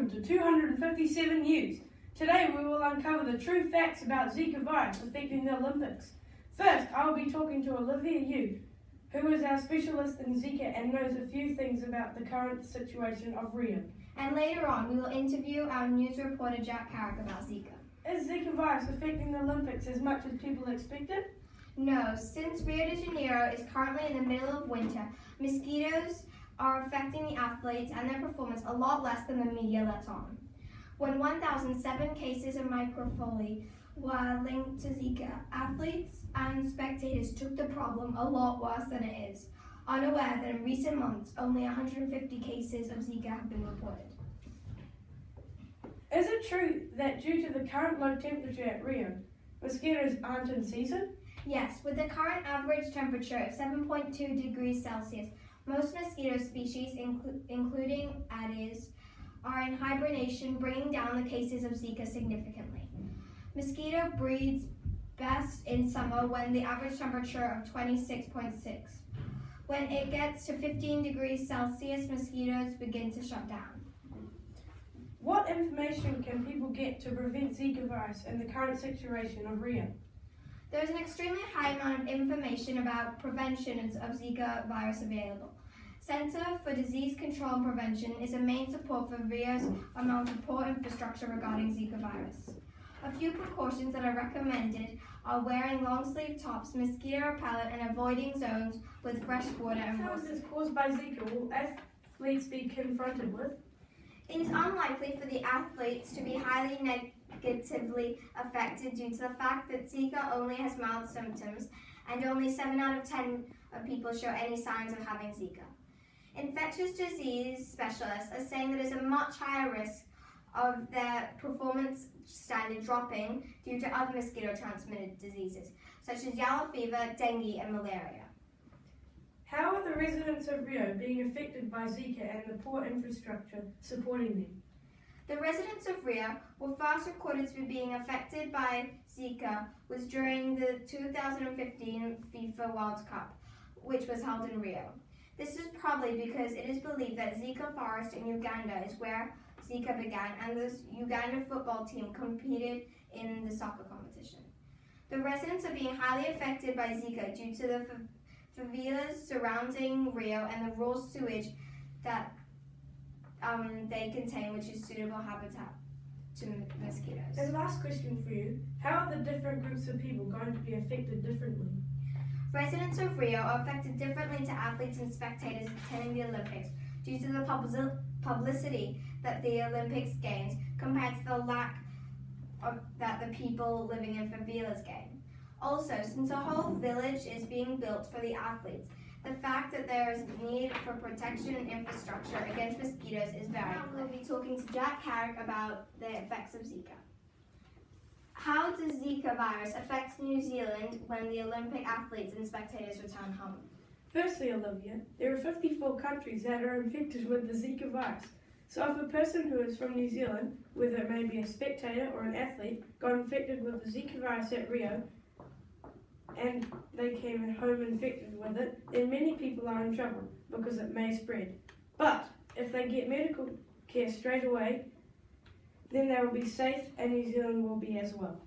welcome to 257 News. Today we will uncover the true facts about Zika virus affecting the Olympics. First, I will be talking to Olivia Yu, who is our specialist in Zika and knows a few things about the current situation of Rio. And later on, we will interview our news reporter Jack Carrick about Zika. Is Zika virus affecting the Olympics as much as people expected? No, since Rio de Janeiro is currently in the middle of winter, mosquitoes are affecting the athletes and their performance a lot less than the media lets on. When 1,007 cases of microcephaly were linked to Zika, athletes and spectators took the problem a lot worse than it is, unaware that in recent months only 150 cases of Zika have been reported. Is it true that due to the current low temperature at Rio, mosquitoes aren't in season? Yes, with the current average temperature of 7.2 degrees Celsius, most mosquito species, including Aedes, are in hibernation, bringing down the cases of Zika significantly. Mosquito breeds best in summer when the average temperature of 26.6. When it gets to 15 degrees Celsius, mosquitoes begin to shut down. What information can people get to prevent Zika virus in the current situation of Rio? There is an extremely high amount of information about prevention of Zika virus available. Center for Disease Control and Prevention is a main support for Rio's amount of poor infrastructure regarding Zika virus. A few precautions that are recommended are wearing long-sleeve tops, mosquito repellent, and avoiding zones with fresh water and What water. is caused by Zika will athletes be confronted with? It is unlikely for the athletes to be highly negatively affected due to the fact that Zika only has mild symptoms and only 7 out of 10 people show any signs of having Zika. Infectious disease specialists are saying that there is a much higher risk of their performance standard dropping due to other mosquito-transmitted diseases, such as yellow fever, dengue, and malaria. How are the residents of Rio being affected by Zika and the poor infrastructure supporting them? The residents of Rio were first recorded to be being affected by Zika was during the 2015 FIFA World Cup, which was held in Rio. This is probably because it is believed that Zika forest in Uganda is where Zika began, and the Uganda football team competed in the soccer competition. The residents are being highly affected by Zika due to the favelas surrounding Rio and the raw sewage that they contain, which is suitable habitat to mosquitoes. And last question for you, how are the different groups of people going to be affected differently? Residents of Rio are affected differently to athletes and spectators attending the Olympics due to the publicity that the Olympics gains compared to the lack of that the people living in favelas gain. Also, since a whole village is being built for the athletes, the fact that there is need for protection and infrastructure against mosquitoes is very important. We'll be talking to Jack Carrick about the effects of Zika. How does Zika virus affect New Zealand when the Olympic athletes and spectators return home? Firstly, Olivia, there are 54 countries that are infected with the Zika virus. So if a person who is from New Zealand, whether it may be a spectator or an athlete, got infected with the Zika virus at Rio, and they came home infected with it, then many people are in trouble because it may spread. But if they get medical care straight away, then they will be safe and New Zealand will be as well.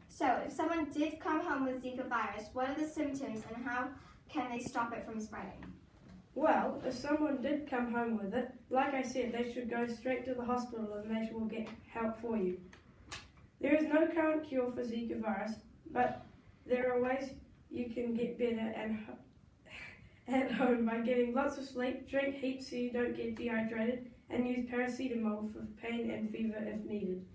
So, if someone did come home with Zika virus, what are the symptoms and how can they stop it from spreading? Well, if someone did come home with it, like I said, they should go straight to the hospital and they will get help for you. There is no current cure for Zika virus, but there are ways you can get better at home by getting lots of sleep, drink heaps so you don't get dehydrated, and use paracetamol for pain and fever if needed.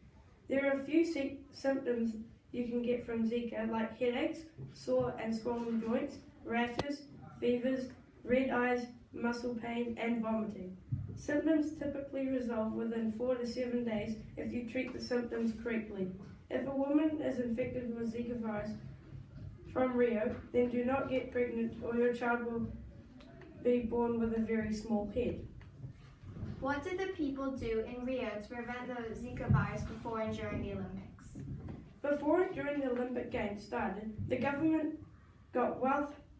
There are a few symptoms you can get from Zika, like headaches, sore and swollen joints, rashes, fevers, red eyes, muscle pain, and vomiting. Symptoms typically resolve within 4 to 7 days if you treat the symptoms correctly. If a woman is infected with Zika virus from Rio, then do not get pregnant or your child will be born with a very small head. What did the people do in Rio to prevent the Zika virus before and during the Olympics? Before and during the Olympic Games started, the government got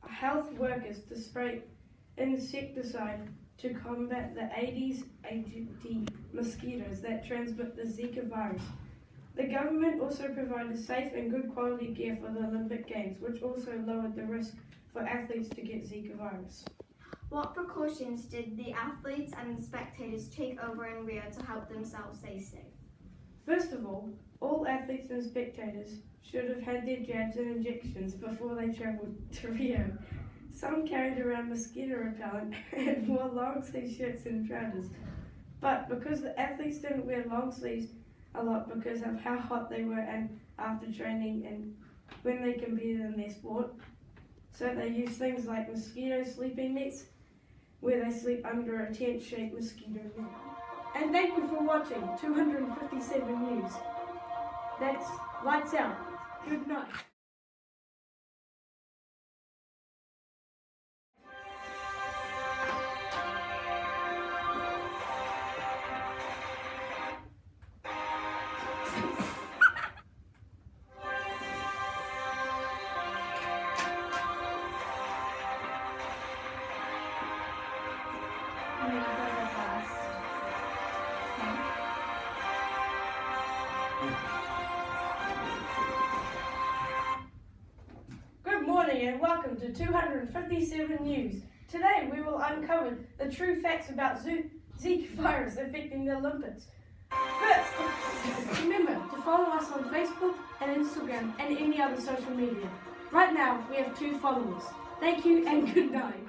health workers to spray insecticide to combat the Aedes aegypti mosquitoes that transmit the Zika virus. The government also provided safe and good quality gear for the Olympic Games, which also lowered the risk for athletes to get Zika virus. What precautions did the athletes and the spectators take over in Rio to help themselves stay safe? First of all athletes and spectators should have had their jabs and injections before they travelled to Rio. Some carried around mosquito repellent and wore long sleeve shirts and trousers. But because the athletes didn't wear long sleeves a lot because of how hot they were and after training and when they competed in their sport, so they used things like mosquito sleeping nets where they sleep under a tent-shaped mosquito net. And thank you for watching 257 News. That's lights out. Good night. Good morning and welcome to 257 News. Today we will uncover the true facts about Zika virus affecting the Olympics. First, remember to follow us on Facebook and Instagram and any other social media. Right now we have 2 followers. Thank you and good night.